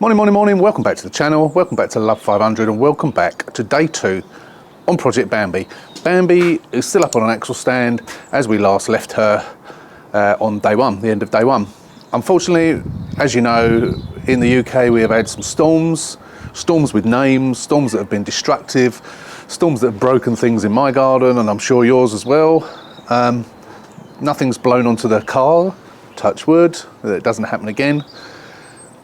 Morning, welcome back to the channel, welcome back to Love 500 and welcome back to day 2 on Project Bambi. Bambi is still up on an axle stand as we last left her on day 1, the end of day 1. Unfortunately, as you know, in the UK we have had some storms with names, storms that have been destructive, storms that have broken things in my garden and I'm sure yours as well. Nothing's blown onto the car, touch wood, that it doesn't happen again.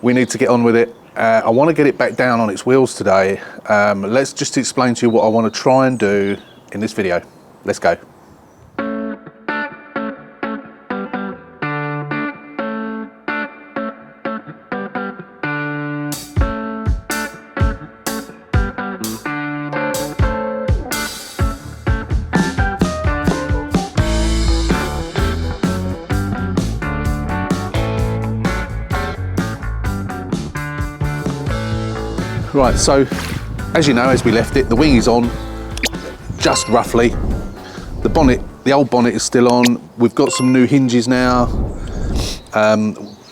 We need to get on with it. I want to get it back down on its wheels today. Let's just explain to you what I want to try and do in this video. Let's go. Right, so as you know, as we left it, the wing is on, just roughly. The bonnet, the old bonnet is still on. We've got some new hinges now.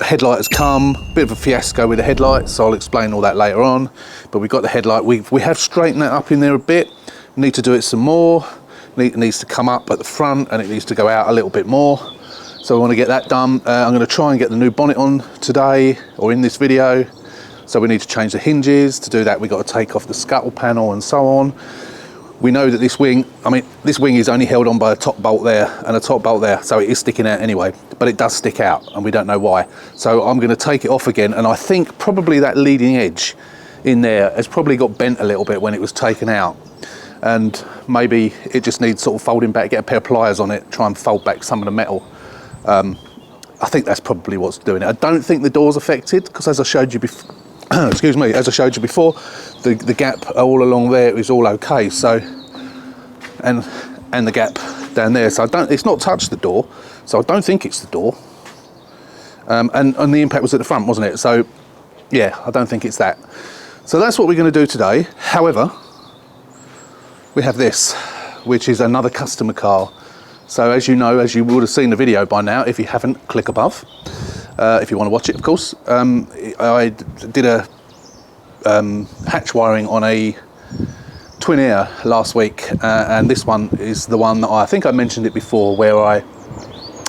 Headlight has come, bit of a fiasco with the headlight, so I'll explain all that later on. But we've got the headlight, we have straightened that up in there a bit. Need to do it some more. It needs to come up at the front and it needs to go out a little bit more. So we want to get that done. I'm going to try and get the new bonnet on today, or in this video. So we need to change the hinges. To do that, we've got to take off the scuttle panel and so on. We know that this wing, this wing is only held on by a top bolt there and a top bolt there, so it is sticking out anyway, but it does stick out and we don't know why. So I'm going to take it off again, and I think probably that leading edge in there has probably got bent a little bit when it was taken out, and maybe it just needs sort of folding back, get a pair of pliers on it, try and fold back some of the metal. I think that's probably what's doing it. I don't think the door's affected, because as I showed you before, excuse me, as I showed you before, the gap all along there is all okay. So, and the gap down there. So it's not touched the door. So I don't think it's the door. And the impact was at the front, wasn't it? So yeah, I don't think it's that. So that's what we're going to do today. However, we have this, which is another customer car. So as you know, as you would have seen the video by now, if you haven't, click above. If you want to watch it, of course. I did a hatch wiring on a twin air last week, and this one is the one that I think I mentioned it before, where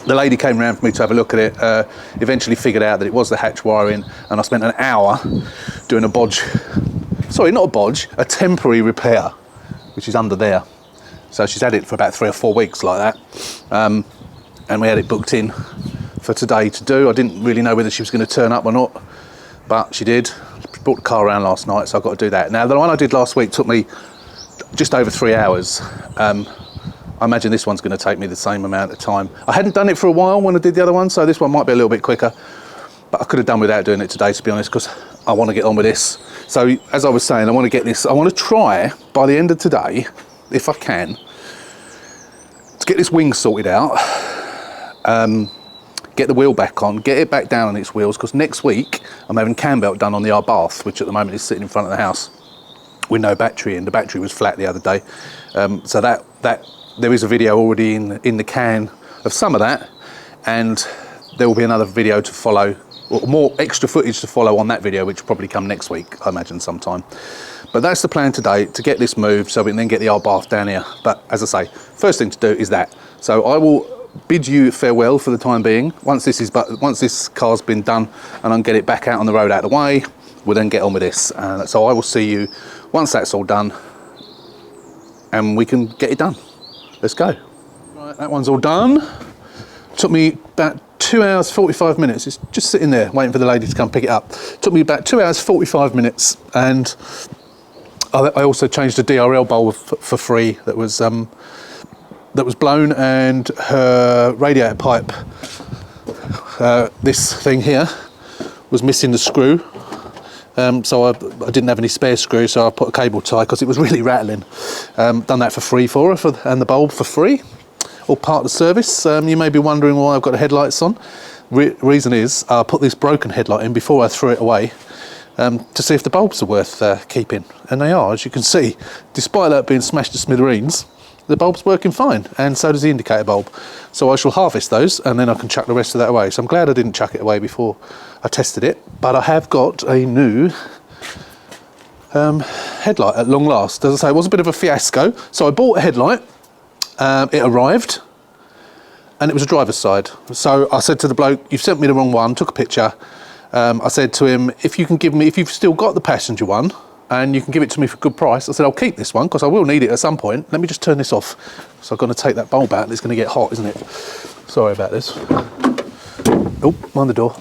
the lady came around for me to have a look at it, eventually figured out that it was the hatch wiring, and I spent an hour doing a bodge, sorry, not a bodge, a temporary repair, which is under there. So she's had it for about 3 or 4 weeks like that, and we had it booked in for today to do. I didn't really know whether she was going to turn up or not, but she did. Brought the car around last night, so I've got to do that. Now, the one I did last week took me just over 3 hours. I imagine this one's going to take me the same amount of time. I hadn't done it for a while when I did the other one, so this one might be a little bit quicker, but I could have done without doing it today, to be honest, because I want to get on with this. So as I was saying, I want to get this, I want to try by the end of today, if I can, to get this wing sorted out, get the wheel back on, get it back down on its wheels, because next week I'm having cam belt done on the bath, which at the moment is sitting in front of the house with no battery in. The battery was flat the other day, so that there is a video already in the can of some of that, and there will be another video to follow, or more extra footage to follow on that video, which will probably come next week, I imagine, sometime. But that's the plan today, to get this moved so we can then get the bath down here. But as I say, first thing to do is that. So I will bid you farewell for the time being. Once this car's been done and I can get it back out on the road out of the way, we'll then get on with this. So I will see you once that's all done and we can get it done. Let's go. Right, that one's all done. Took me about 2 hours 45 minutes. It's just sitting there waiting for the lady to come pick it up. Took me about 2 hours 45 minutes, and I also changed the DRL bulb for free that was blown, and her radiator pipe, this thing here, was missing the screw. So I didn't have any spare screws, so I put a cable tie because it was really rattling. Done that for free for her, and the bulb for free, all part of the service. You may be wondering why I've got the headlights on. Reason is I put this broken headlight in before I threw it away, to see if the bulbs are worth keeping, and they are, as you can see. Despite that being smashed to smithereens, the bulb's working fine, and so does the indicator bulb. So I shall harvest those, and then I can chuck the rest of that away. So I'm glad I didn't chuck it away before I tested it, but I have got a new headlight at long last. As I say, it was a bit of a fiasco. So I bought a headlight, it arrived, and it was a driver's side. So I said to the bloke, "You've sent me the wrong one," took a picture. I said to him, "If you can give me, if you've still got the passenger one, and you can give it to me for a good price," I said, "I'll keep this one because I will need it at some point. Let me just turn this off." So I'm going to take that bulb out, and it's going to get hot, isn't it? Sorry about this. Oh, mind the door.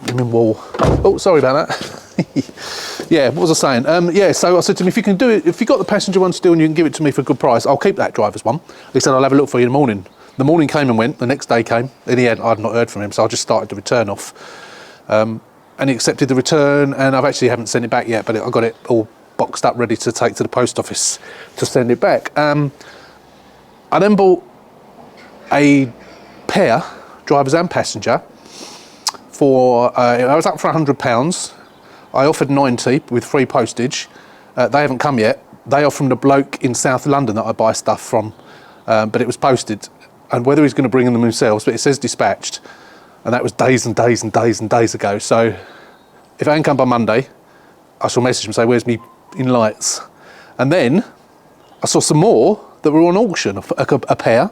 Blooming wall. Oh, sorry about that. Yeah, what was I saying? Yeah, so I said to him, if you can do it, if you got the passenger one still and you can give it to me for a good price, I'll keep that driver's one. He said, "I'll have a look for you in the morning." The morning came and went, the next day came, and I'd not heard from him, so I just started the return off. And he accepted the return, and I've actually haven't sent it back yet, but I got it all boxed up, ready to take to the post office to send it back. I then bought a pair, drivers and passenger, for, I was up for £100. I offered 90 with free postage. They haven't come yet. They are from the bloke in South London that I buy stuff from, but it was posted. And whether he's going to bring them himself, but it says dispatched. And that was days and days and days and days ago. So if I ain't come by Monday, I shall message him and say, "Where's me in lights?" And then I saw some more that were on auction, a pair.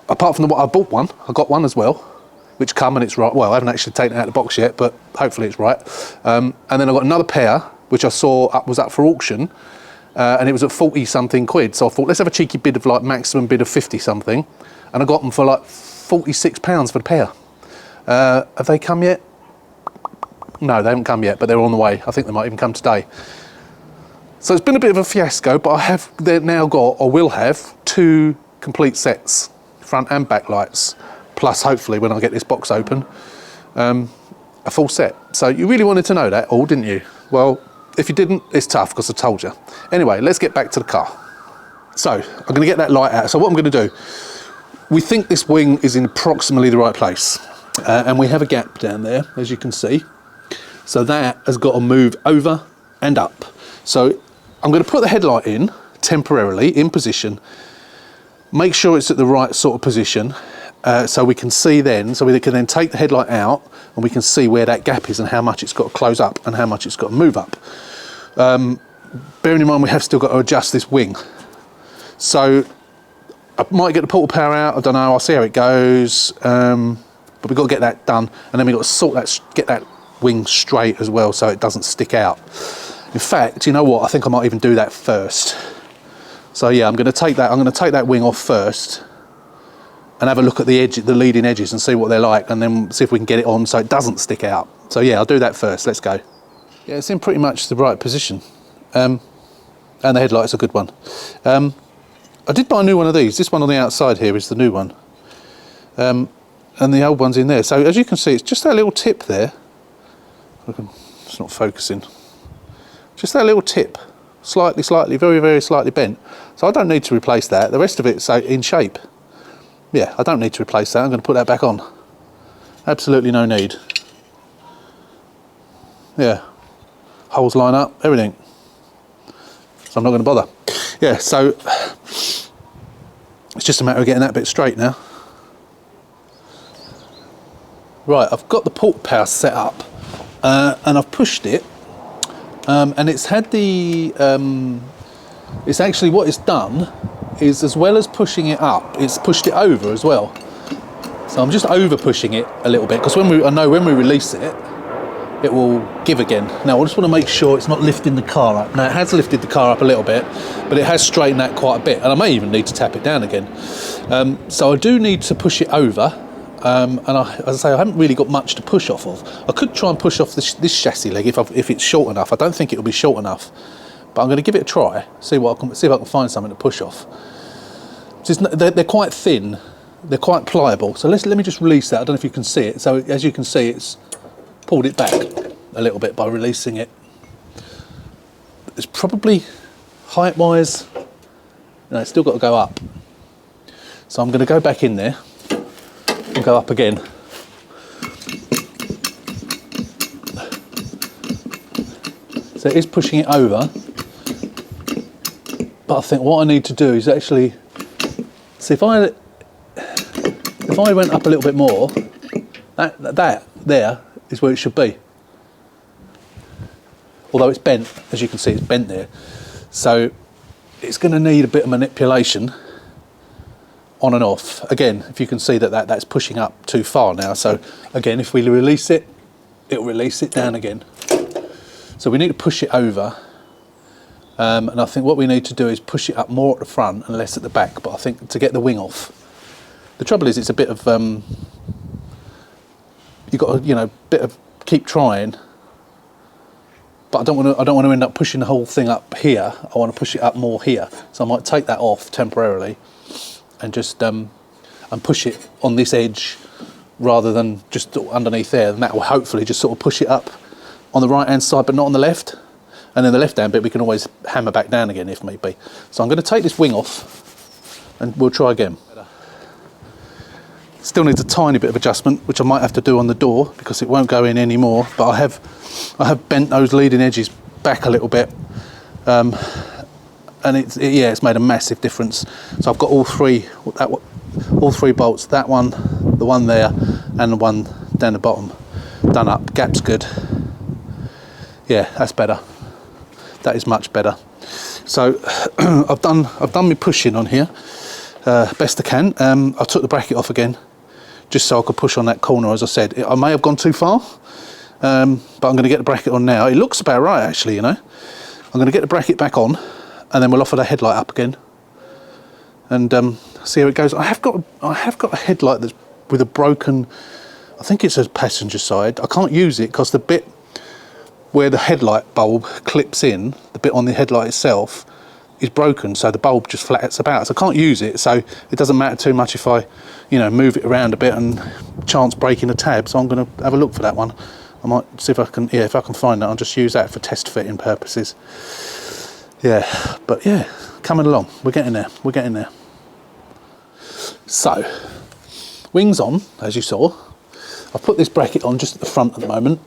Apart from I bought one, I got one as well, which come and it's right. Well, I haven't actually taken it out of the box yet, but hopefully it's right. And then I got another pair, which I saw was up for auction, and it was at 40 something quid. So I thought, let's have a cheeky bid of like maximum bid of 50 something. And I got them for like £46 for the pair. Have they come yet? No, they haven't come yet, but they're on the way. I think they might even come today. So it's been a bit of a fiasco, but they've now got, or will have, 2 complete sets, front and back lights, plus hopefully when I get this box open, a full set. So you really wanted to know that all, didn't you? Well, if you didn't, it's tough because I told you. Anyway, let's get back to the car. So I'm going to get that light out. So what I'm going to do, we think this wing is in approximately the right place. And we have a gap down there, as you can see. So that has got to move over and up. So I'm going to put the headlight in temporarily, in position. Make sure it's at the right sort of position, so we can see then, so we can then take the headlight out and we can see where that gap is and how much it's got to close up and how much it's got to move up. Bearing in mind we have still got to adjust this wing. So I might get the portal power out, I don't know, I'll see how it goes. But we've got to get that done, and then we've got to get that wing straight as well so it doesn't stick out. In fact, you know what, I think I might even do that first. So yeah, I'm going to take that wing off first and have a look at the leading edges and see what they're like, and then see if we can get it on so it doesn't stick out. So yeah, I'll do that first, let's go. Yeah, it's in pretty much the right position. And the headlight's a good one. I did buy a new one of these. This one on the outside here is the new one. And the old one's in there. So as you can see, it's just that little tip there. It's not focusing. Just that little tip, slightly, very, very slightly bent. So I don't need to replace that. The rest of it's in shape. Yeah, I don't need to replace that. I'm going to put that back on. Absolutely no need. Yeah, holes line up, everything. So I'm not going to bother. Yeah, so it's just a matter of getting that bit straight now. Right, I've got the port power set up, and I've pushed it, and it's had the, it's actually what it's done is, as well as pushing it up, it's pushed it over as well. So I'm just over pushing it a little bit, because I know when we release it, it will give again. Now I just want to make sure it's not lifting the car up. Now it has lifted the car up a little bit, but it has straightened that quite a bit, and I may even need to tap it down again. So I do need to push it over. And as I say, I haven't really got much to push off of. I could try and push off this chassis leg if it's short enough. I don't think it'll be short enough, but I'm going to give it a try. See if I can find something to push off. They're quite thin, they're quite pliable. So let me just release that. I don't know if you can see it. So as you can see, it's pulled it back a little bit by releasing it. It's probably height-wise, it's still got to go up. So I'm going to go back in there and go up again. So it is pushing it over, But I think what I need to do is actually see if I went up a little bit more, that there is where it should be. Although it's bent, as you can see, it's bent there. So it's going to need a bit of manipulation on and off. Again, if you can see that's pushing up too far now. So again, if we release it, it'll release it down again. So we need to push it over. And I think what we need to do is push it up more at the front and less at the back. But I think to get the wing off, the trouble is it's a bit of, you've got to, bit of keep trying. But I don't want to end up pushing the whole thing up here. I want to push it up more here. So I might take that off temporarily and just and push it on this edge rather than just underneath there. And that will hopefully just sort of push it up on the right hand side, but not on the left. And then the left hand bit we can always hammer back down again if need be. So I'm going to take this wing off and we'll try again. Still needs a tiny bit of adjustment, which I might have to do on the door because it won't go in anymore. But I have bent those leading edges back a little bit, and it's made a massive difference. So I've got all three bolts, that one, the one there, and the one down the bottom, done up. Gap's good. Yeah, that's better. That is much better. So I've done my pushing on here best I can. I took the bracket off again, just so I could push on that corner. As I said, I may have gone too far, but I'm going to get the bracket on now. It looks about right, actually. I'm going to get the bracket back on, and then we'll offer the headlight up again, and see how it goes. I have got a headlight that's with a broken. I think it's a passenger side. I can't use it because the bit where the headlight bulb clips in, the bit on the headlight itself, is broken, so the bulb just flats about. So I can't use it, so it doesn't matter too much if I, move it around a bit and chance breaking a tab. So I'm going to have a look for that one. I might see if I can, if I can find that, I'll just use that for test fitting purposes. Yeah, but yeah, coming along. We're getting there. We're getting there. So, wings on, as you saw. I've put this bracket on just at the front at the moment,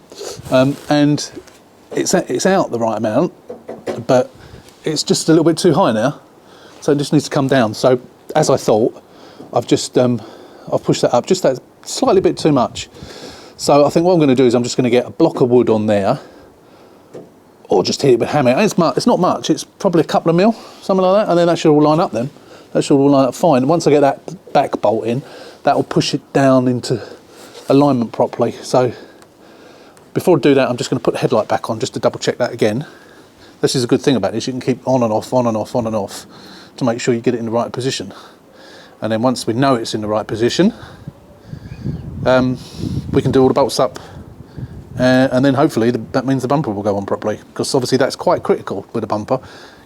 and it's out the right amount, but it's just a little bit too high now, so it just needs to come down. So as I thought, I've just I've pushed that up just that slightly bit too much. So I think what I'm going to do is I'm just going to get a block of wood on there, or just hit it with a hammer. It's not much. It's probably a couple of mil, something like that, and then that should all line up. Then that should all line up fine. And once I get that back bolt in, that will push it down into alignment properly. So before I do that, I'm just going to put the headlight back on just to double check that again. This is a good thing about this, you can keep on and off, on and off, on and off to make sure you get it in the right position. And then once we know it's in the right position, we can do all the bolts up, and then hopefully that means the bumper will go on properly, because obviously that's quite critical with a bumper.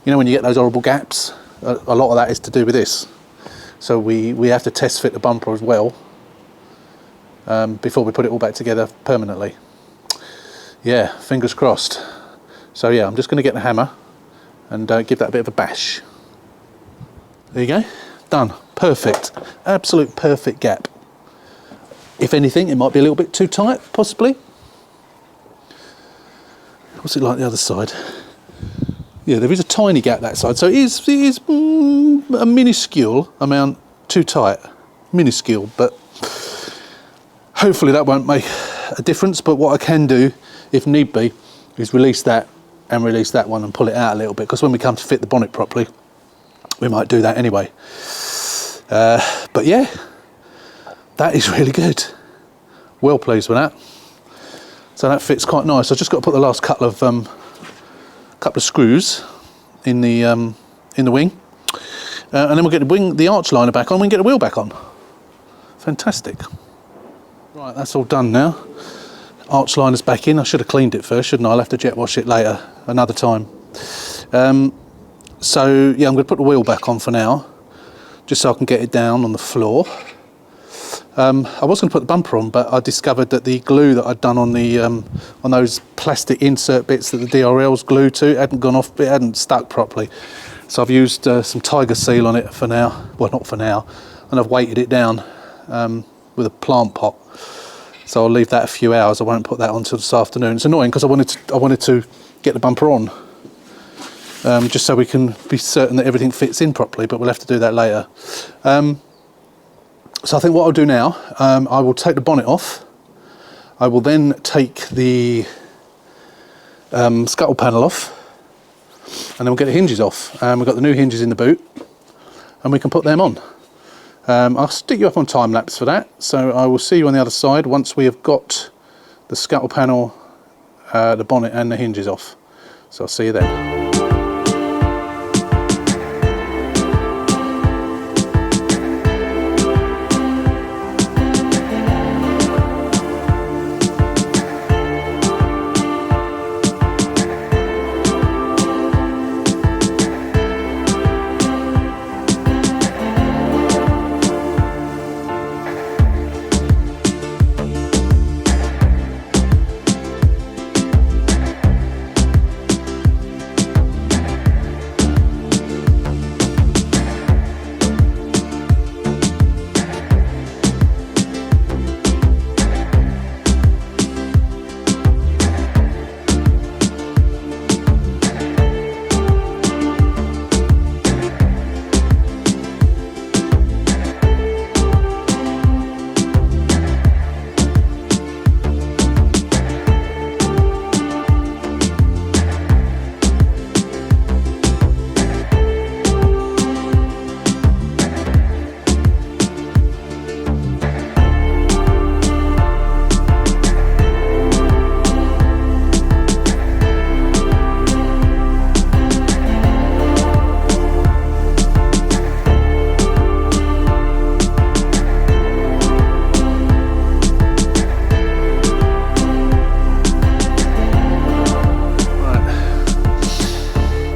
When you get those horrible gaps, a lot of that is to do with this. So we have to test fit the bumper as well before we put it all back together permanently. Yeah, fingers crossed. So yeah, I'm just going to get the hammer and give that a bit of a bash. There you go, done. Perfect, absolute perfect gap. If anything, it might be a little bit too tight, possibly. What's it like the other side? Yeah, there is a tiny gap that side, so it is a minuscule amount too tight. Minuscule, but hopefully that won't make a difference. But what I can do, if need be, is release that and release that one and pull it out a little bit, because when we come to fit the bonnet properly, we might do that anyway. But yeah, that is really good. Well pleased with that. So that fits quite nice. I've just got to put the last couple of screws in the wing, and then we'll get the arch liner back on. We can get the wheel back on. Fantastic. Right, that's all done now. Arch liner's back in. I should have cleaned it first, shouldn't I? I'll have to jet wash it later, another time. So yeah, I'm going to put the wheel back on for now, just so I can get it down on the floor. I was going to put the bumper on, but I discovered that the glue that I'd done on the on those plastic insert bits that the DRL's glued to hadn't gone off, it hadn't stuck properly. So I've used some Tiger Seal on it for now. Well, not for now, and I've weighted it down with a plant pot. So I'll leave that a few hours. I won't put that on until this afternoon. It's annoying because I wanted to get the bumper on. just so we can be certain that everything fits in properly, but we'll have to do that later. So I think what I'll do now, I will take the bonnet off. I will then take the scuttle panel off, and then we'll get the hinges off. We've got the new hinges in the boot, and we can put them on. I'll stick you up on time lapse for that, so I will see you on the other side once we have got the scuttle panel, the bonnet and the hinges off. So I'll see you then.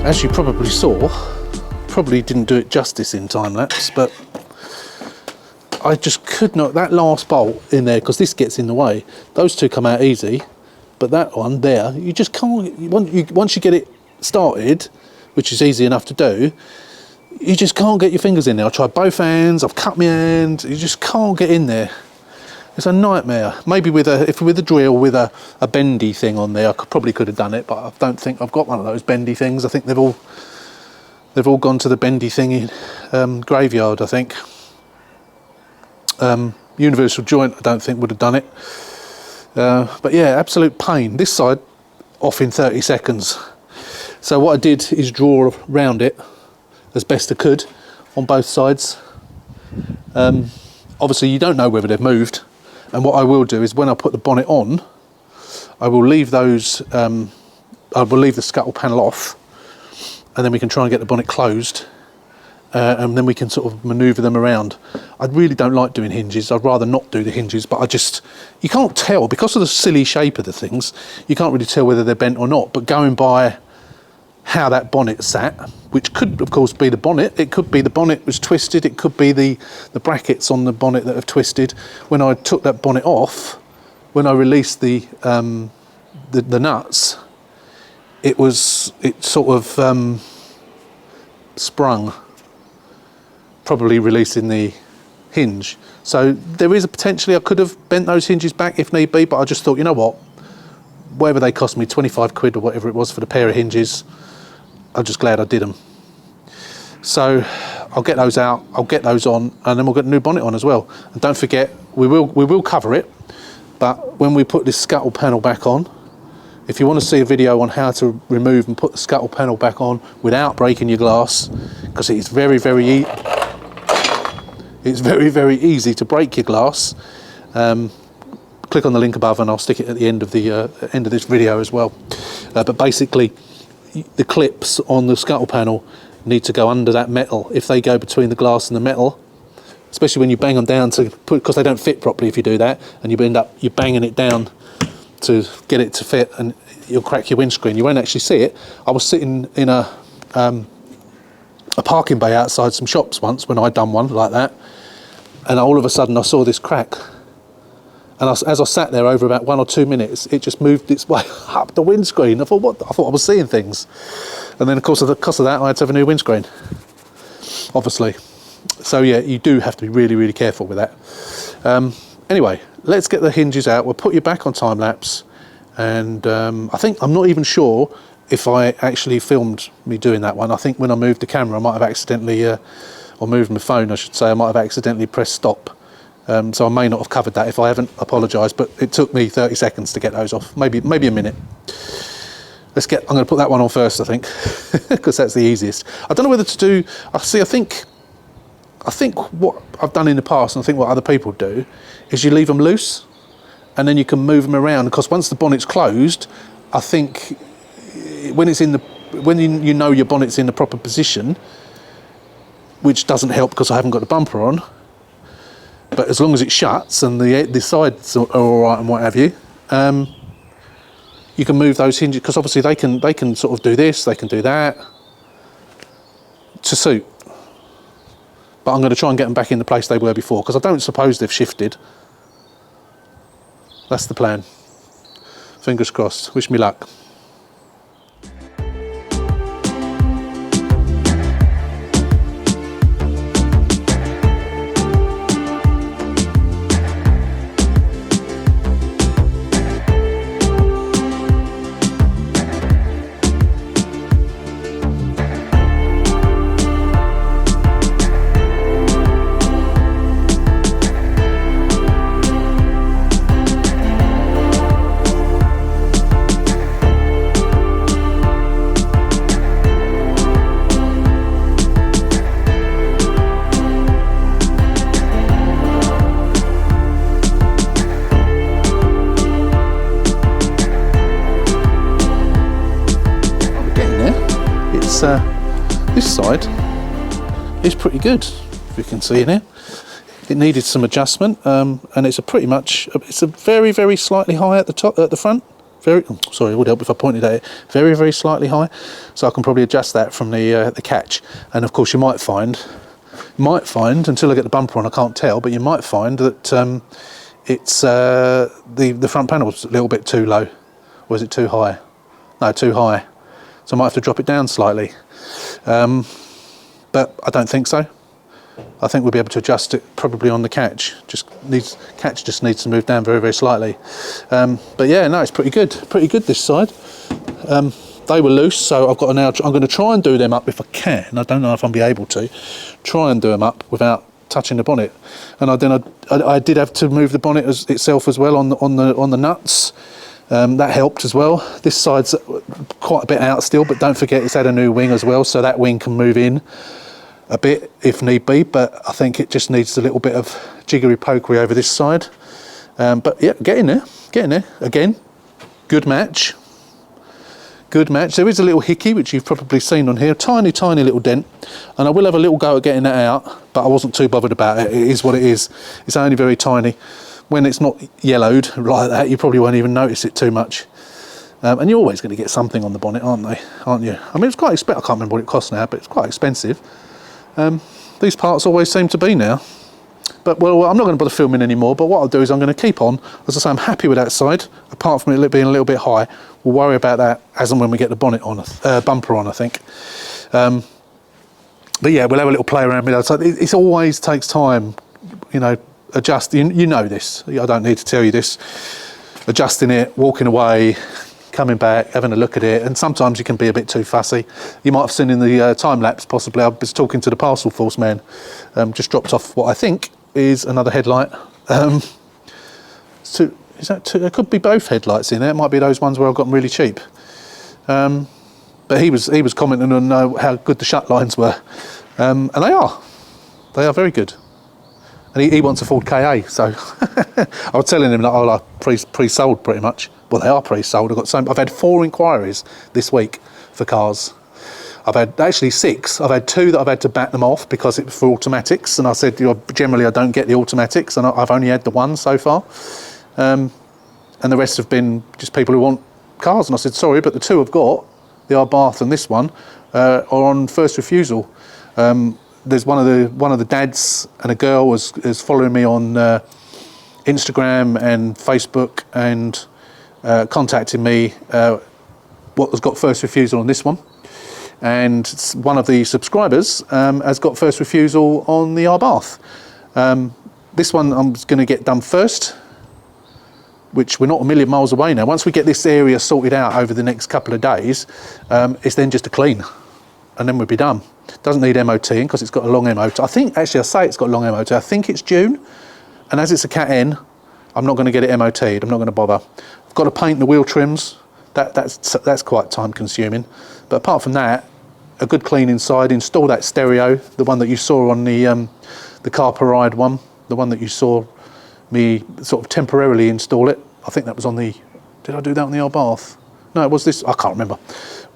As you probably saw, probably didn't do it justice in time lapse, but I just could not, that last bolt in there, because this gets in the way, those two come out easy, but that one there, you just can't, once you get it started, which is easy enough to do, you just can't get your fingers in there. I tried both hands, I've cut my hand, you just can't get in there. It's a nightmare. Maybe with a drill with a bendy thing on there, I probably could have done it, but I don't think I've got one of those bendy things. I think they've all gone to the bendy thing in graveyard, I think. Universal joint, I don't think would have done it. But yeah, absolute pain. This side off in 30 seconds. So what I did is draw around it as best I could on both sides. Obviously you don't know whether they've moved. And what I will do is when I put the bonnet on, I will leave those, I will leave the scuttle panel off, and then we can try and get the bonnet closed, and then we can sort of manoeuvre them around. I really don't like doing hinges. I'd rather not do the hinges, but you can't tell, because of the silly shape of the things, you can't really tell whether they're bent or not, but going by how that bonnet sat, which could of course be the bonnet, it could be the bonnet was twisted, it could be the brackets on the bonnet that have twisted. When I took that bonnet off, when I released the nuts, it sort of sprung, probably releasing the hinge. So there is a potentially I could have bent those hinges back if need be, but I just thought, you know what, whatever they cost me, 25 quid or whatever it was for the pair of hinges, I'm just glad I did them. So I'll get those out, I'll get those on, and then we'll get a new bonnet on as well. And don't forget, we will cover it, but when we put this scuttle panel back on, if you want to see a video on how to remove and put the scuttle panel back on without breaking your glass, because it's very, very easy to break your glass, click on the link above and I'll stick it at the end of this video as well. But basically, the clips on the scuttle panel need to go under that metal. If they go between the glass and the metal, especially when you bang them down because they don't fit properly if you do that, and you end up banging it down to get it to fit, and you'll crack your windscreen. You won't actually see it. I was sitting in a parking bay outside some shops once when I'd done one like that, and all of a sudden I saw this crack. And as I sat there over about 1 or 2 minutes, it just moved its way up the windscreen. I thought, I thought I was seeing things. And then, of course, because of that, I had to have a new windscreen, obviously. So, yeah, you do have to be really, really careful with that. Anyway, let's get the hinges out. We'll put you back on time lapse. And I'm not even sure if I actually filmed me doing that one. I think when I moved the camera, I might have accidentally, or moved my phone, I should say, I might have accidentally pressed stop. So I may not have covered that. If I haven't, apologise, but it took me 30 seconds to get those off, maybe a minute. I'm going to put that one on first, I think, because that's the easiest. I don't know whether to do, I think what I've done in the past, and I think what other people do, is you leave them loose, and then you can move them around, because once the bonnet's closed, I think when it's in the, when you know your bonnet's in the proper position, which doesn't help because I haven't got the bumper on, but as long as it shuts and the sides are all right and what have you, you can move those hinges, because obviously they can sort of do this, they can do that to suit. But I'm going to try and get them back in the place they were before, because I don't suppose they've shifted. That's the plan. Fingers crossed. Wish me luck. This side is pretty good, if you can see in here. It needed some adjustment, and it's a very, very slightly high at the top, at the front. Sorry, it would help if I pointed at it. Very, very slightly high, so I can probably adjust that from the catch. And of course, you might find until I get the bumper on, I can't tell, but you might find that it's the front panel's a little bit too low, or is it too high? No, too high. So I might have to drop it down slightly, but I don't think so. I think we'll be able to adjust it probably on the catch. Catch just needs to move down very, very slightly. But yeah, no, it's pretty good this side. They were loose, so I'm going to try and do them up if I can. I don't know if I'll be able to try and do them up without touching the bonnet. And I did have to move the bonnet itself as well on the nuts. That helped as well. This side's quite a bit out still, but don't forget it's had a new wing as well, so that wing can move in a bit if need be, but I think it just needs a little bit of jiggery pokery over this side. But yeah, getting there. Again, good match. There is a little hickey, which you've probably seen on here, tiny little dent, and I will have a little go at getting that out, but I wasn't too bothered about it. It is what it is. It's only very tiny. When it's not yellowed like that, you probably won't even notice it too much. And you're always going to get something on the bonnet, aren't you? I mean, it's quite expensive. I can't remember what it costs now, but it's quite expensive. These parts always seem to be now. But, well, I'm not going to bother filming anymore, but what I'll do is I'm going to keep on. As I say, I'm happy with that side, apart from it being a little bit high. We'll worry about that as and when we get the bonnet on, bumper on, I think. But yeah, we'll have a little play around with that side. It always takes time, you know, adjusting. You know this, I don't need to tell you this. Adjusting it, walking away, coming back, having a look at it, and sometimes you can be a bit too fussy. You might have seen in the time lapse, possibly, I was talking to the parcel force man, just dropped off what I think is another headlight. There could be both headlights in there. It might be those ones where I've got them really cheap. But he was commenting on how good the shut lines were, and they are very good. And he wants a Ford KA, so I was telling him that I pre-sold pretty much. Well, they are pre-sold. I've had 4 inquiries this week for cars. I've had actually 6. I've had 2 that I've had to bat them off because it was for automatics, and I said, generally I don't get the automatics, and I've only had the 1 so far. And the rest have been just people who want cars, and I said, sorry, but the 2 I've got, the Abarth and this one, are on first refusal. There's one of the dads and a girl is following me on Instagram and Facebook and contacting me. What has got first refusal on this one, and one of the subscribers has got first refusal on the Abarth. This one I'm going to get done first, which we're not a million miles away now. Once we get this area sorted out over the next couple of days, it's then just a clean, and then we'll be done. Doesn't need MOTing because it's got a long MOT. I think, actually I say it's got a long MOT, I think it's June, and as it's a Cat N, I'm not going to get it MOT'd, I'm not going to bother. I've got to paint the wheel trims, that's quite time consuming, but apart from that, a good clean inside, install that stereo, the one that you saw on the car parade one, the one that you saw me sort of temporarily install it. I think that was on the, did I do that on the old Bath? No, it was this, I can't remember.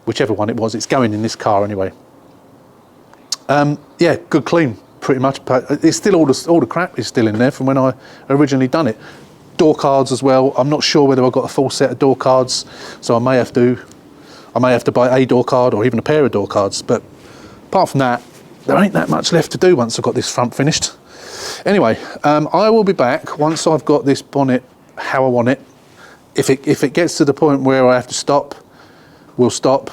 Whichever one it was, it's going in this car anyway. Yeah, good clean, pretty much. But it's still all the crap is still in there from when I originally done it. Door cards as well. I'm not sure whether I've got a full set of door cards, so I may have to buy a door card or even a pair of door cards. But apart from that, there ain't that much left to do once I've got this front finished. Anyway, I will be back once I've got this bonnet how I want it. If it gets to the point where I have to stop, we'll stop.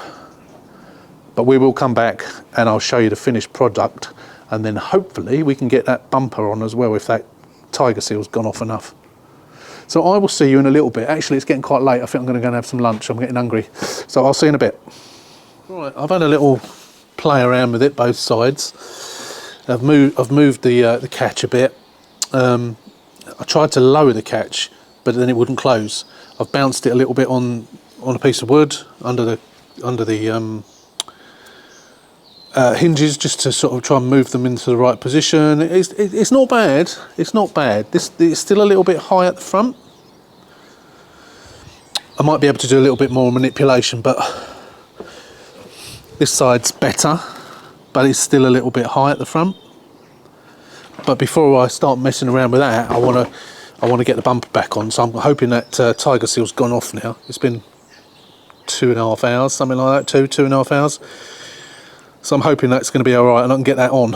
But we will come back and I'll show you the finished product, and then hopefully we can get that bumper on as well if that tiger seal's gone off enough. So I will see you in a little bit. Actually, it's getting quite late. I think I'm going to go and have some lunch. I'm getting hungry. So I'll see you in a bit. Right, I've had a little play around with it, both sides. I've moved the catch a bit. I tried to lower the catch, but then it wouldn't close. I've bounced it a little bit on a piece of wood under the hinges, just to sort of try and move them into the right position. It's not bad. It's not bad. It's still a little bit high at the front. I might be able to do a little bit more manipulation, but this side's better, but it's still a little bit high at the front. But before I start messing around with that, I want to get the bumper back on. So I'm hoping that tiger seal's gone off now. It's been 2.5 hours, something like that, 2.5 hours. So I'm hoping that's going to be all right and I can get that on,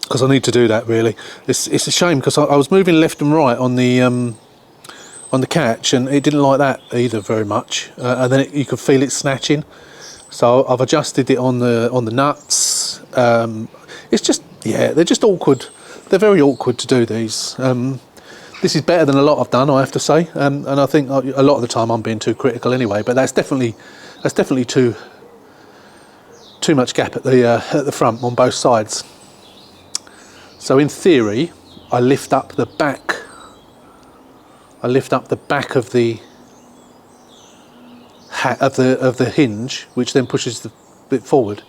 because I need to do that really. It's a shame because I was moving left and right on the catch, and it didn't like that either very much, and then you could feel it snatching. So I've adjusted it on the nuts. It's just, yeah, they're just awkward. They're very awkward to do these. This is better than a lot I've done, I have to say, and I think a lot of the time I'm being too critical anyway. But that's definitely too much gap at the front on both sides. So in theory, I lift up the back. I lift up the back of the hinge, which then pushes the bit forward.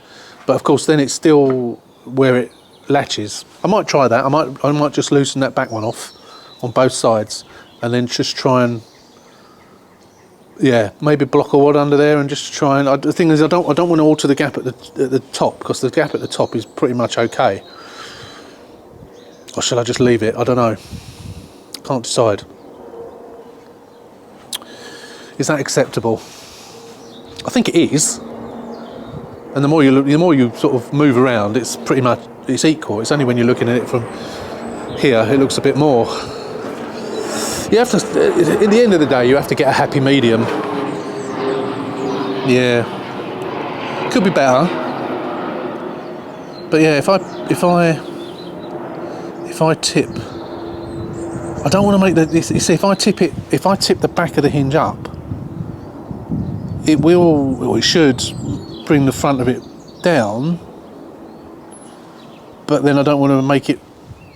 But of course, then it's still where it latches. I might try that. I might just loosen that back one off on both sides, and then just try and, yeah, maybe block a wad under there and just try and. The thing is, I don't want to alter the gap at the top, because the gap at the top is pretty much okay. Or shall I just leave it? I don't know. Can't decide. Is that acceptable? I think it is. And the more you sort of move around, it's pretty much equal. It's only when you're looking at it from here, it looks a bit more. You have to. In the end of the day, you have to get a happy medium. Yeah, could be better. But yeah, if I tip, I don't want to make the. You see, if I tip the back of the hinge up, it will, or it should, bring the front of it down. But then I don't want to make it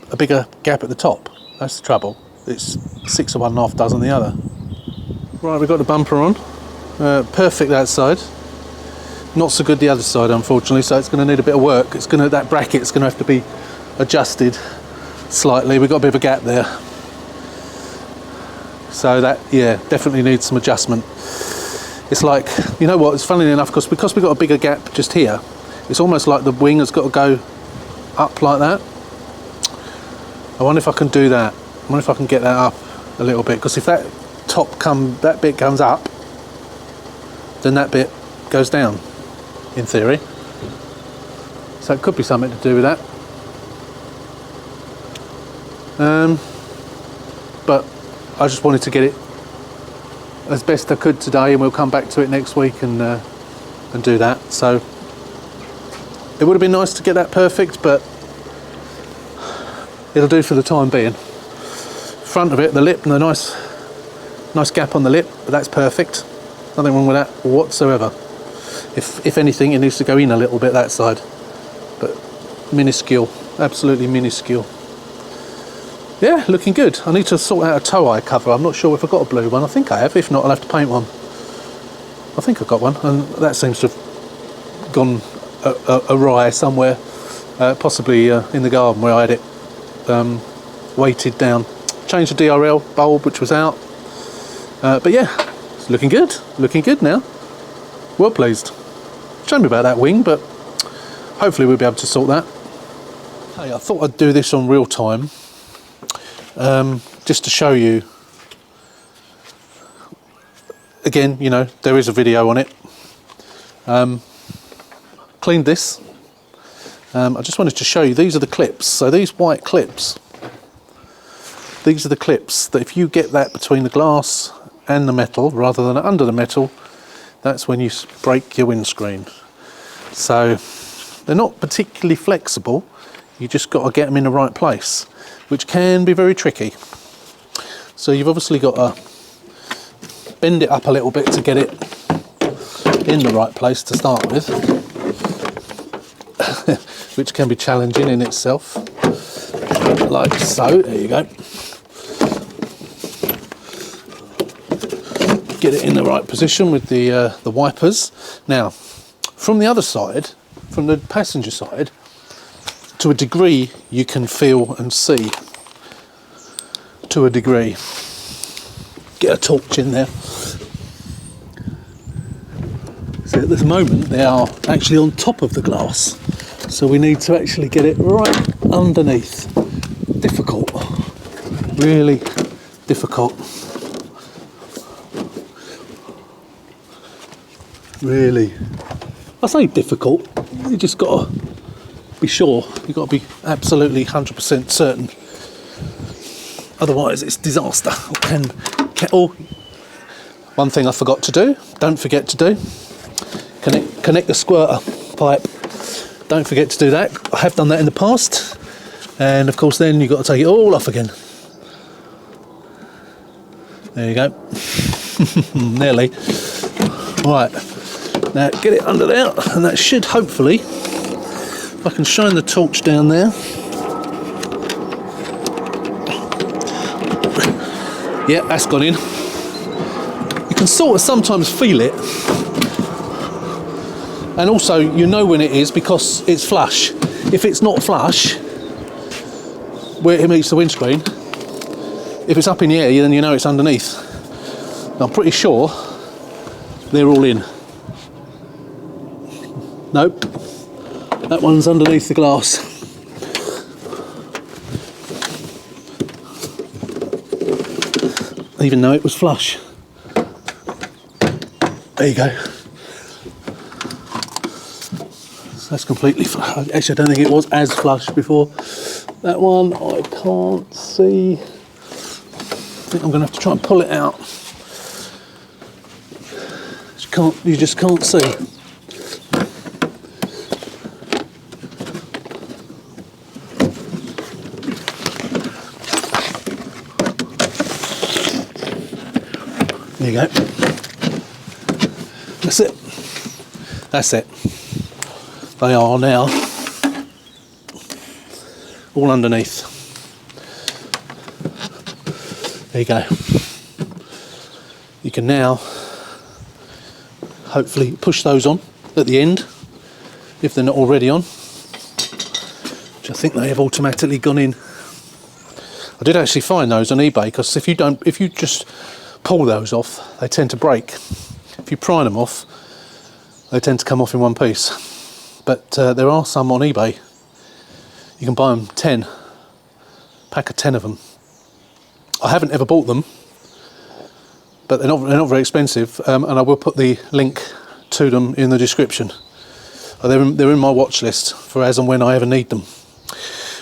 a bigger gap at the top. That's the trouble. It's 6 of one, half dozen the other. Right, we've got the bumper on. Perfect that side. Not so good the other side, unfortunately. So it's going to need a bit of work. That bracket's going to have to be adjusted slightly. We've got a bit of a gap there. So that, yeah, definitely needs some adjustment. It's like, you know what? It's funny enough because we've got a bigger gap just here. It's almost like the wing has got to go up like that. I wonder if I can do that. I wonder if I can get that up a little bit, because if that bit comes up, then that bit goes down, in theory. So it could be something to do with that. But I just wanted to get it as best I could today, and we'll come back to it next week and do that. So it would have been nice to get that perfect, but it'll do for the time being. front of it, the lip, and the nice gap on the lip, but that's perfect. Nothing wrong with that whatsoever. If anything, it needs to go in a little bit that side, but minuscule, absolutely minuscule. Yeah, looking good. I need to sort out a tow eye cover. I'm not sure if I've got a blue one. I think I have. If not, I'll have to paint one. I think I've got one, and that seems to have gone awry somewhere, possibly in the garden where I had it weighted down. Changed the DRL bulb, which was out, but yeah, it's looking good now. Well pleased. Shame about that wing, but hopefully we'll be able to sort that. Hey, I thought I'd do this on real time, just to show you. Again, you know, there is a video on it. Cleaned this. I just wanted to show you, these are the clips. So these white clips, these are the clips that if you get that between the glass and the metal rather than under the metal, that's when you break your windscreen. So they're not particularly flexible. You just got to get them in the right place, which can be very tricky. So you've obviously got to bend it up a little bit to get it in the right place to start with, which can be challenging in itself. Like so, there you go. Get it in the right position with the wipers. Now, from the other side, from the passenger side, to a degree you can feel and see. To a degree. Get a torch in there. So at this moment they are actually on top of the glass. So we need to actually get it right underneath. Difficult. Really difficult. Really. I say difficult. You just got to be sure. You've got to be absolutely 100% certain. Otherwise it's disaster. Oh, one thing I forgot to do, don't forget to do, connect the squirter pipe. Don't forget to do that. I have done that in the past, and of course then you've got to take it all off again. There you go. Nearly. Right, now get it under there, and that should hopefully, if I can shine the torch down there. Yeah, that's gone in. You can sort of sometimes feel it, and also you know when it is because it's flush. If it's not flush where it meets the windscreen, if it's up in the air, then you know it's underneath. I'm pretty sure they're all in. Nope, that one's underneath the glass. Even though it was flush. There you go. So that's completely flush. Actually, I don't think it was as flush before. That one I can't see. I think I'm going to have to try and pull it out. You just can't see. There you go. That's it. That's it. They are now all underneath. There you go. You can now hopefully push those on at the end if they're not already on, which I think they have automatically gone in. I did actually find those on eBay, because if you just pull those off, they tend to break. If you pry them off, they tend to come off in one piece. But there are some on eBay. You can buy them 10, pack of 10 of them. I haven't ever bought them, but they're not very expensive, and I will put the link to them in the description. They're in my watch list for as and when I ever need them.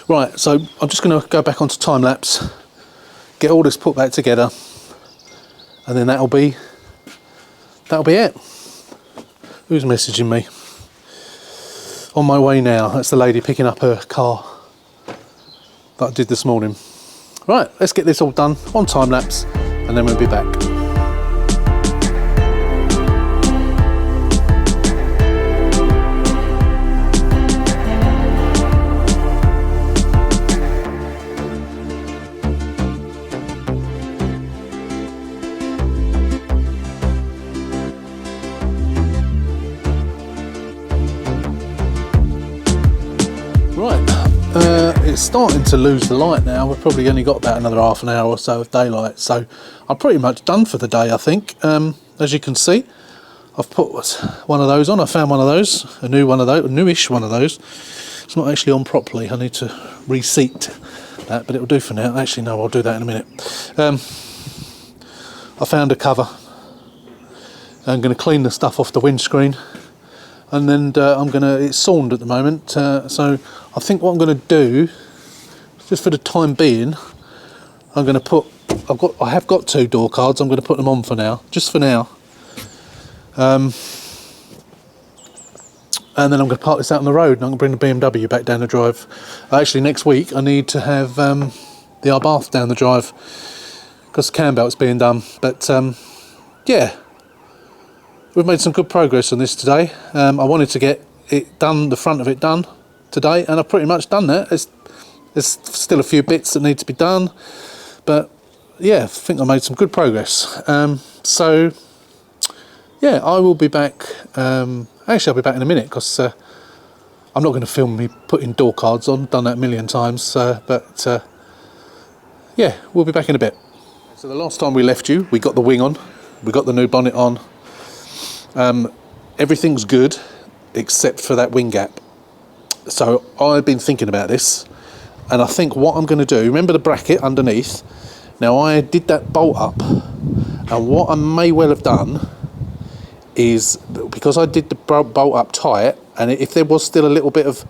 Right, so I'm just going to go back onto time lapse, get all this put back together, and then that'll be it. Who's messaging me? On my way now. That's the lady picking up her car that I did this morning. Right, let's get this all done on time lapse and then we'll be back. It's starting to lose the light now. We've probably only got about another half an hour or so of daylight, so I'm pretty much done for the day, I think. As you can see, I've put one of those on. I found one of those, a new one of those, a newish one of those. It's not actually on properly. I need to reseat that, but it'll do for now. Actually, no, I'll do that in a minute. I found a cover. I'm going to clean the stuff off the windscreen. And then it's sawned at the moment, so I think what I'm going to do, just for the time being, I'm going to put, I have got 2 door cards, I'm going to put them on for now, just for now. And then I'm going to park this out on the road and I'm going to bring the BMW back down the drive. Actually, next week I need to have the Arbath down the drive, because the cam belt's being done, but yeah. We've made some good progress on this today. I wanted to get it done, the front of it done today, and I've pretty much done that. There's still a few bits that need to be done, but yeah, I think I made some good progress. So yeah, I will be back. Actually, I'll be back in a minute, because I'm not going to film me putting door cards on. Done that a million times, but yeah, we'll be back in a bit. So the last time we left you, we got the wing on, we got the new bonnet on. Everything's good except for that wing gap. So I've been thinking about this, and I think what I'm going to do, remember the bracket underneath? Now I did that bolt up, and what I may well have done is, because I did the bolt up tight, and if there was still a little bit of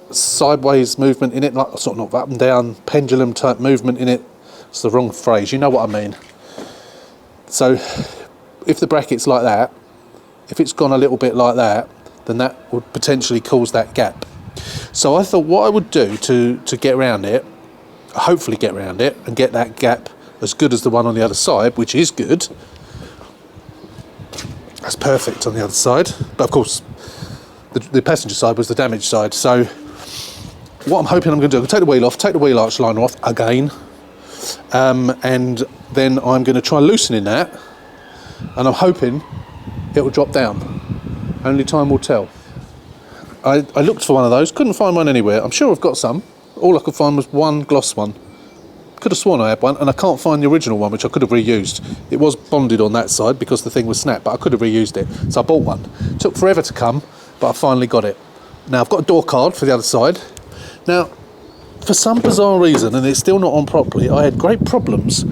sideways movement in it, like sort of not up and down, pendulum type movement in it, it's the wrong phrase, you know what I mean. So if the bracket's like that, if it's gone a little bit like that, then that would potentially cause that gap. So I thought what I would do to get around it, hopefully get around it, and get that gap as good as the one on the other side, which is good. That's perfect on the other side. But of course, the passenger side was the damaged side. So what I'm hoping I'm going to do, I'm going to take the wheel off, take the wheel arch liner off again, and then I'm going to try loosening that. And I'm hoping it will drop down. Only time will tell. I looked for one of those, couldn't find one anywhere. I'm sure I've got some. All I could find was one gloss one. Could have sworn I had one, and I can't find the original one, which I could have reused. It was bonded on that side because the thing was snapped, but I could have reused it. So I bought one. It took forever to come, but I finally got it. Now I've got a door card for the other side. Now, for some bizarre reason, and it's still not on properly, I had great problems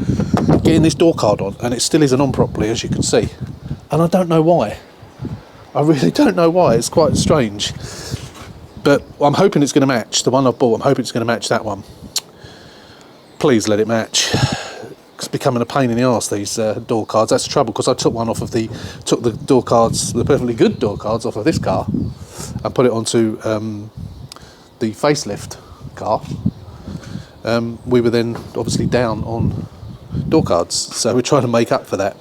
getting this door card on, and it still isn't on properly, as you can see. And I don't know why. I really don't know why. It's quite strange. But I'm hoping it's going to match. The one I bought, I'm hoping it's going to match that one. Please let it match. It's becoming a pain in the arse, these door cards. That's the trouble, because I took the door cards, the perfectly good door cards off of this car and put it onto the facelift car. We were then obviously down on door cards, so we're trying to make up for that.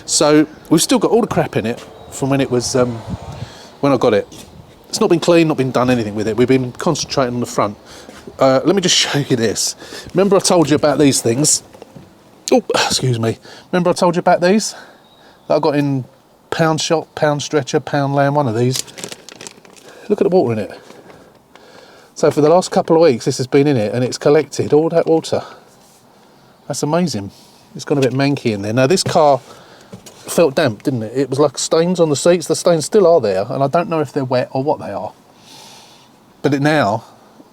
So we've still got all the crap in it from when it was when I got it. It's not been cleaned, not been done anything with it. We've been concentrating on the front. Let me just show you this. Remember I told you about these things? Oh, excuse me. Remember I told you about these that I got in Pound Shop, Pound Stretcher, Pound Lamb, one of these. Look at the water in it. So for the last couple of weeks this has been in it, and it's collected all that water. That's amazing. It's gone a bit manky in there. Now this car felt damp, didn't it? It was like stains on the seats. The stains still are there, and I don't know if they're wet or what they are. But now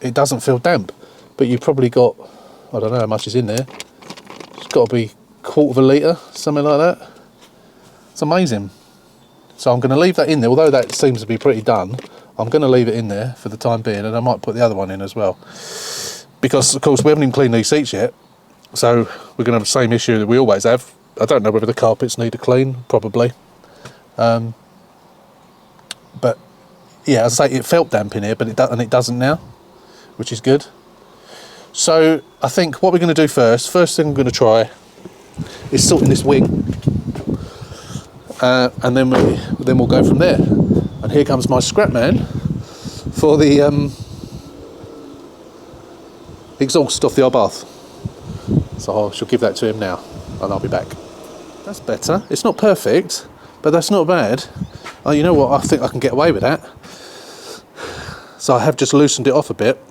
it doesn't feel damp. But you've probably got, I don't know how much is in there. It's got to be a quarter of a litre, something like that. It's amazing. So I'm going to leave that in there, although that seems to be pretty done. I'm going to leave it in there for the time being, and I might put the other one in as well. Because, of course, we haven't even cleaned these seats yet. So we're going to have the same issue that we always have. I don't know whether the carpets need a clean, probably. But yeah, as I say, it felt damp in here, but it doesn't now, which is good. So I think what we're going to do first thing I'm going to try is sorting this wing, and then we'll go from there. And here comes my scrap man for the exhaust off the old bath. So I shall give that to him now, and I'll be back. That's better. It's not perfect, but that's not bad. Oh, you know what? I think I can get away with that. So I have just loosened it off a bit,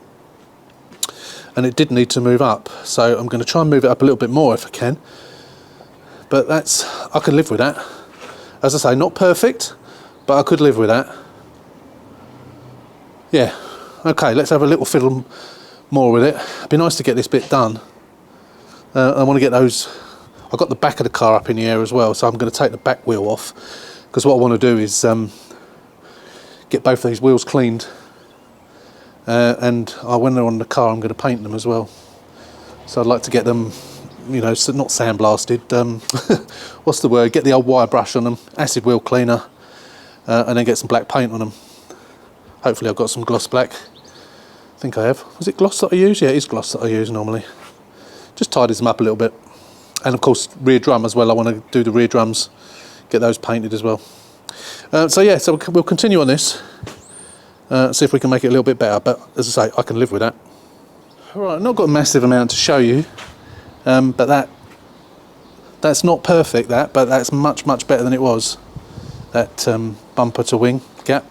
and it did need to move up. So I'm going to try and move it up a little bit more if I can. But I could live with that. As I say, not perfect, but I could live with that. Yeah. Okay, let's have a little fiddle more with it. It'd be nice to get this bit done. I want to get those. I've got the back of the car up in the air as well, so I'm going to take the back wheel off, because what I want to do is get both of these wheels cleaned. And when they're on the car, I'm going to paint them as well. So I'd like to get them, you know, not sandblasted. What's the word? Get the old wire brush on them, acid wheel cleaner, and then get some black paint on them. Hopefully I've got some gloss black. I think I have. Was it gloss that I use? Yeah, it is gloss that I use normally. Just tidies them up a little bit. And of course, rear drum as well. I want to do the rear drums, get those painted as well. So we'll continue on this. See if we can make it a little bit better, but as I say, I can live with that. Alright, I've not got a massive amount to show you, but that's not perfect, but that's much better than it was. That bumper to wing gap,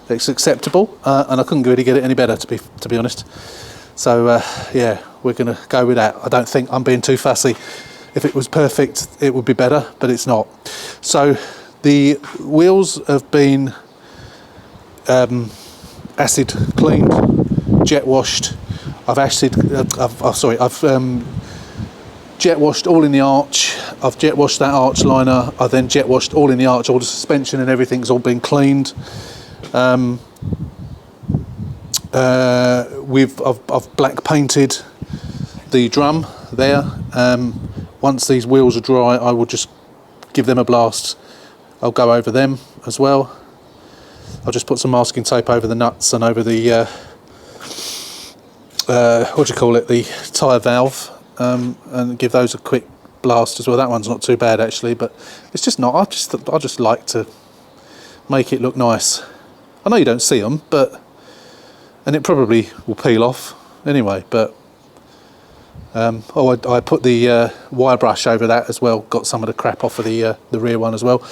it's acceptable, and I couldn't really get it any better, to be honest. So yeah, we're going to go with that. I don't think I'm being too fussy. If it was perfect, it would be better, but it's not. So the wheels have been acid cleaned, jet washed. I've jet washed all in the arch. I've jet washed that arch liner. I then jet washed all in the arch. All the suspension and everything's all been cleaned. I've black painted the drum there. Once these wheels are dry, I will just give them a blast. I'll go over them as well. I'll just put some masking tape over the nuts and over the the tyre valve, and give those a quick blast as well. That one's not too bad actually, but it's just not. I just like to make it look nice. I know you don't see them, and it probably will peel off anyway. But I put the wire brush over that as well. Got some of the crap off of the rear one as well.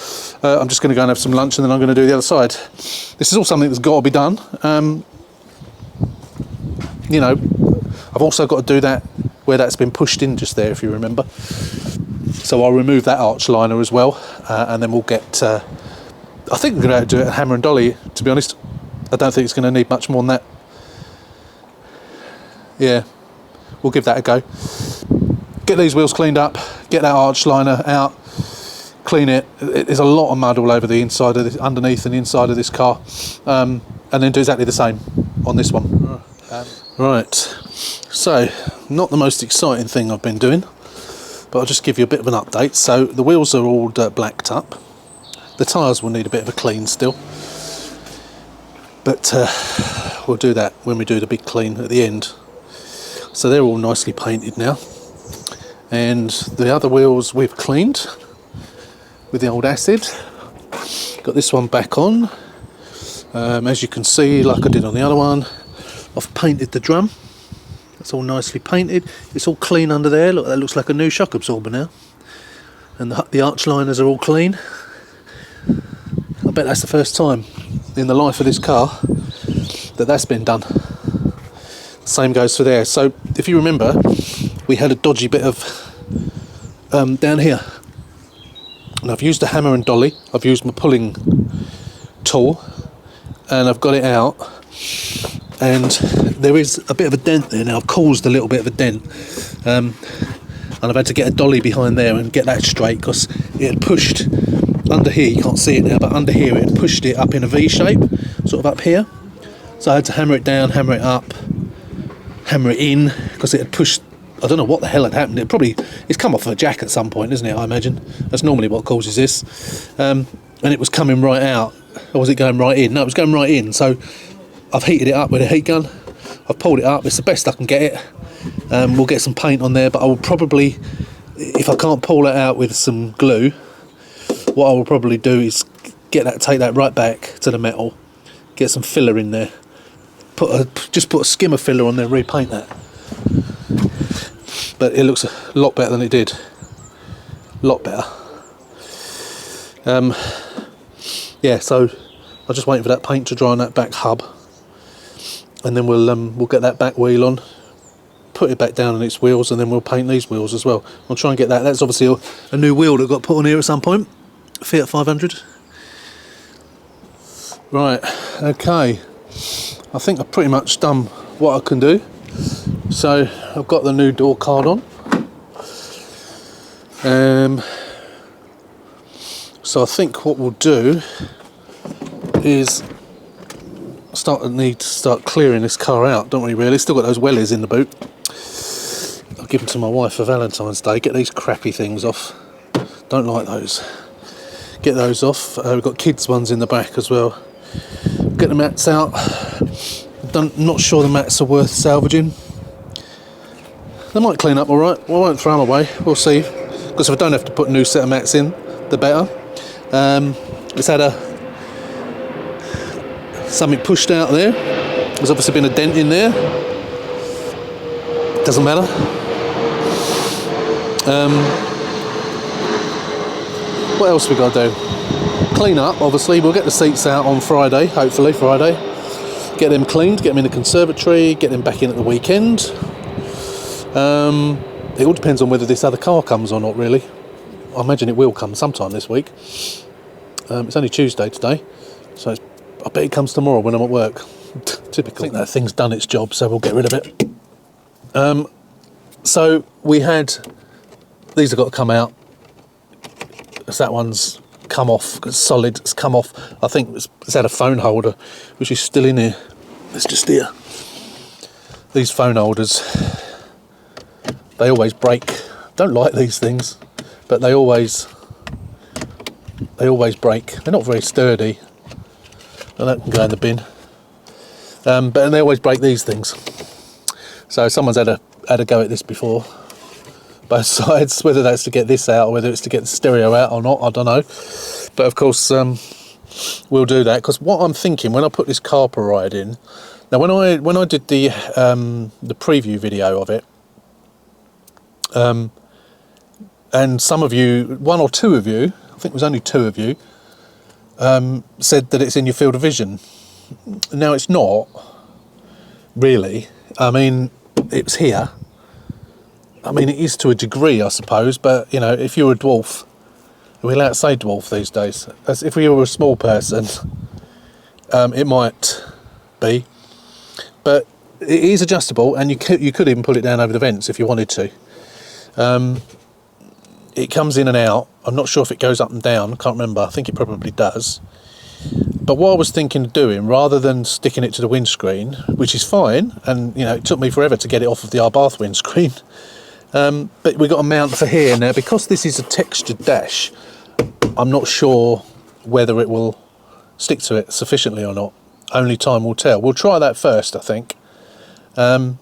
I'm just going to go and have some lunch, and then I'm going to do the other side. This is all something that's got to be done. You know, I've also got to do that where that's been pushed in just there, if you remember. So I'll remove that arch liner as well, and then we'll get. I think we're going to have to do it at hammer and dolly. To be honest, I don't think it's going to need much more than that. Yeah. We'll give that a go. Get these wheels cleaned up, get that arch liner out, clean it. There's a lot of mud all over the inside of this, underneath and inside of this car, and then do exactly the same on this one. Right, so not the most exciting thing I've been doing, but I'll just give you a bit of an update. So the wheels are all blacked up. The tyres will need a bit of a clean still, but we'll do that when we do the big clean at the end. So they're all nicely painted now, and the other wheels we've cleaned with the old acid. Got this one back on. As you can see, like I did on the other one, I've painted the drum. It's all nicely painted. It's all clean under there. Look, that looks like a new shock absorber now. And the arch liners are all clean. I bet that's the first time in the life of this car that's been done. Same goes for there. So if you remember, we had a dodgy bit of down here, and I've used a hammer and dolly. I've used my pulling tool, and I've got it out, and there is a bit of a dent there now. I've caused a little bit of a dent, and I've had to get a dolly behind there and get that straight, because it had pushed under here. You can't see it now, but under here it had pushed it up in a V shape, sort of up here. So I had to hammer it down, hammer it up, hammer it in, because it had pushed. I don't know what the hell had happened. It's come off of a jack at some point, isn't it? I imagine that's normally what causes this. And it was coming right out, or was it going right in? No, it was going right in. So I've heated it up with a heat gun. I've pulled it up. It's the best I can get it. We'll get some paint on there, but I will probably, if I can't pull it out with some glue, what I will probably do is take that right back to the metal, get some filler in there, just put a skim of filler on there, repaint that. But it looks a lot better than it did. A lot better. Yeah, so I'm just waiting for that paint to dry on that back hub, and then we'll get that back wheel on, put it back down on its wheels, and then we'll paint these wheels as well. I'll try and get that. That's obviously a new wheel that got put on here at some point. Fiat 500. Right, okay. I think I've pretty much done what I can do. So I've got the new door card on. So I think what we'll do is need to start clearing this car out, don't we really? Still got those wellies in the boot. I'll give them to my wife for Valentine's Day. Get these crappy things off. Don't like those. Get those off. We've got kids ones in the back as well. Get the mats out. Not sure the mats are worth salvaging. They might clean up alright. I won't throw them away. We'll see. Because if I don't have to put a new set of mats in, the better. It's had something pushed out there. There's obviously been a dent in there. Doesn't matter. What else we got to do? Clean up, obviously. We'll get the seats out on Friday, hopefully Friday. Get them cleaned, get them in the conservatory, get them back in at the weekend. It all depends on whether this other car comes or not, really. I imagine it will come sometime this week. It's only Tuesday today, so I bet it comes tomorrow when I'm at work. Typical. I think that thing's done its job, so we'll get rid of it. So we had, these have got to come out. As that one's come off, it's solid, it's come off. I think it's had a phone holder, which is still in here. It's just here. These phone holders, they always break. Don't like these things, but they always break. They're not very sturdy, and that can go in the bin. But they always break these things. So someone's had a go at this before. Both sides, whether that's to get this out or whether it's to get the stereo out or not, I don't know. But of course, we'll do that, because what I'm thinking when I put this carper ride in, now when I did the preview video of it, and some of you, one or two of you, I think it was only two of you, said that it's in your field of vision. Now it's not really. I mean, it's here. I mean, it is to a degree, I suppose, but, you know, if you're a dwarf, are we allowed to say dwarf these days? As if you were a small person, it might be. But it is adjustable, and you could even pull it down over the vents if you wanted to. It comes in and out. I'm not sure if it goes up and down. I can't remember. I think it probably does. But what I was thinking of doing, rather than sticking it to the windscreen, which is fine, and, you know, it took me forever to get it off of the Arbath windscreen, but we've got a mount for here. Now, because this is a textured dash, I'm not sure whether it will stick to it sufficiently or not. Only time will tell. We'll try that first, I think. I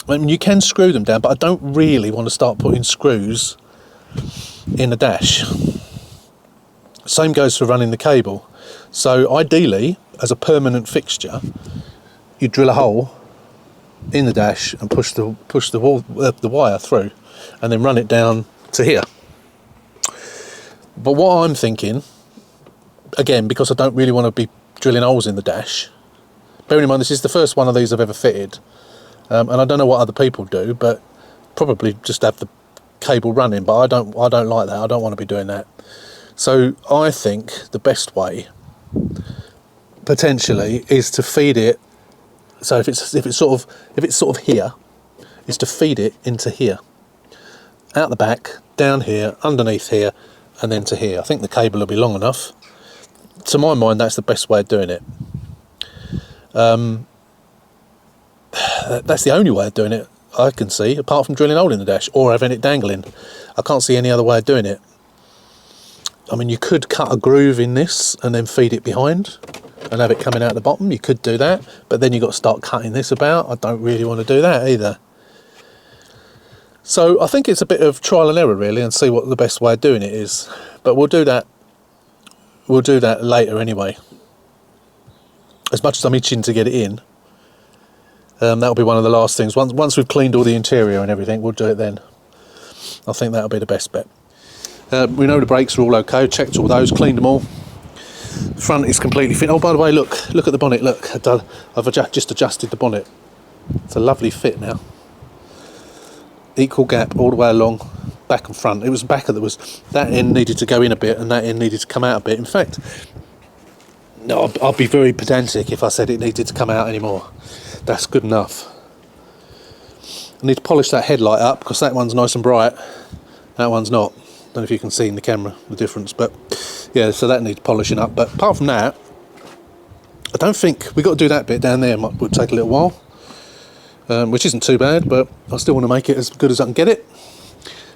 mean, you can screw them down, but I don't really want to start putting screws in the dash. Same goes for running the cable. So ideally, as a permanent fixture, you drill a hole in the dash and push the wire through, and then run it down to here. But what I'm thinking, again, because I don't really want to be drilling holes in the dash, bearing in mind this is the first one of these I've ever fitted, and I don't know what other people do, but probably just have the cable running. But I don't like that. I don't want to be doing that. So I think the best way potentially is to feed it. So if it's sort of here, is to feed it into here, out the back, down here, underneath here, and then to here. I think the cable will be long enough. To my mind, that's the best way of doing it. That's the only way of doing it I can see, apart from drilling a hole in the dash or having it dangling. I can't see any other way of doing it. I mean, you could cut a groove in this and then feed it behind and have it coming out the bottom. You could do that, but then you've got to start cutting this about. I don't really want to do that either. So I think it's a bit of trial and error really, and see what the best way of doing it is. But we'll do that later anyway. As much as I'm itching to get it in, that'll be one of the last things. Once we've cleaned all the interior and everything, we'll do it then. I think that'll be the best bet. We know the brakes are all okay, checked all those, cleaned them all. The front is completely fit. Oh, by the way, look at the bonnet, look. I've just adjusted the bonnet. It's a lovely fit now. Equal gap all the way along, back and front. It was back that end needed to go in a bit and that end needed to come out a bit. In fact, no, I'll be very pedantic if I said it needed to come out anymore. That's good enough. I need to polish that headlight up because that one's nice and bright, that one's not. Don't know if you can see in the camera the difference, but yeah, so that needs polishing up. But apart from that, I don't think we've got to do that bit down there. Would take a little while, which isn't too bad, but I still want to make it as good as I can get it.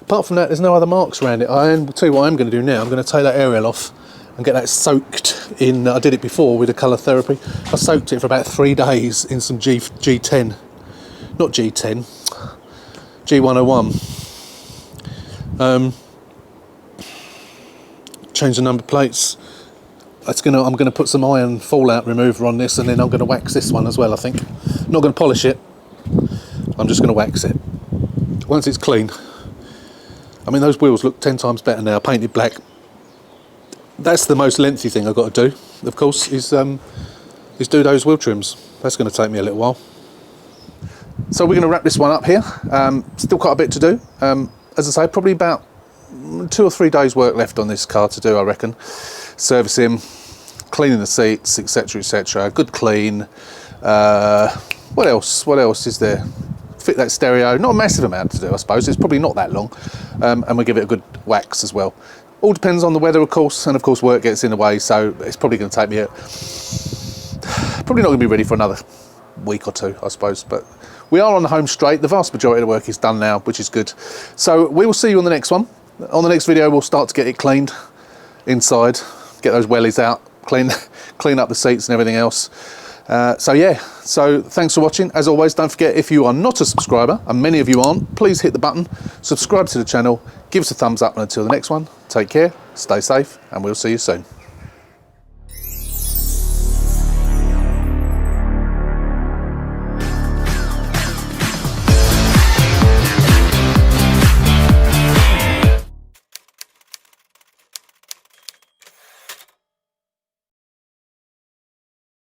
Apart from that, there's no other marks around it. I'll tell you what I'm going to do now. I'm going to take that aerial off and get that soaked in. I did it before with the colour therapy. I soaked it for about 3 days in some G10, not G10, G101. Change the number plates. I'm going to put some iron fallout remover on this, and then I'm going to wax this one as well, I think. I'm not going to polish it. I'm just going to wax it. Once it's clean. I mean, those wheels look 10 times better now, painted black. That's the most lengthy thing I've got to do, of course, is do those wheel trims. That's going to take me a little while. So we're going to wrap this one up here. Still quite a bit to do. As I say, probably about 2 or 3 days work left on this car to do, I reckon. Servicing, cleaning the seats, etc, etc. Good clean. What else is there? Fit that stereo. Not a massive amount to do, I suppose. It's probably not that long. And we'll give it a good wax as well. All depends on the weather, of course, and of course work gets in the way, so it's probably going to take me probably not going to be ready for another week or 2, I suppose. But we are on the home straight. The vast majority of the work is done now, which is good. So we will see you on the next one. On the next video, we'll start to get it cleaned inside, get those wellies out, clean up the seats and everything else. So yeah, so thanks for watching. As always, don't forget, if you are not a subscriber, and many of you aren't, please hit the button, subscribe to the channel, give us a thumbs up, and until the next one, take care, stay safe, and we'll see you soon.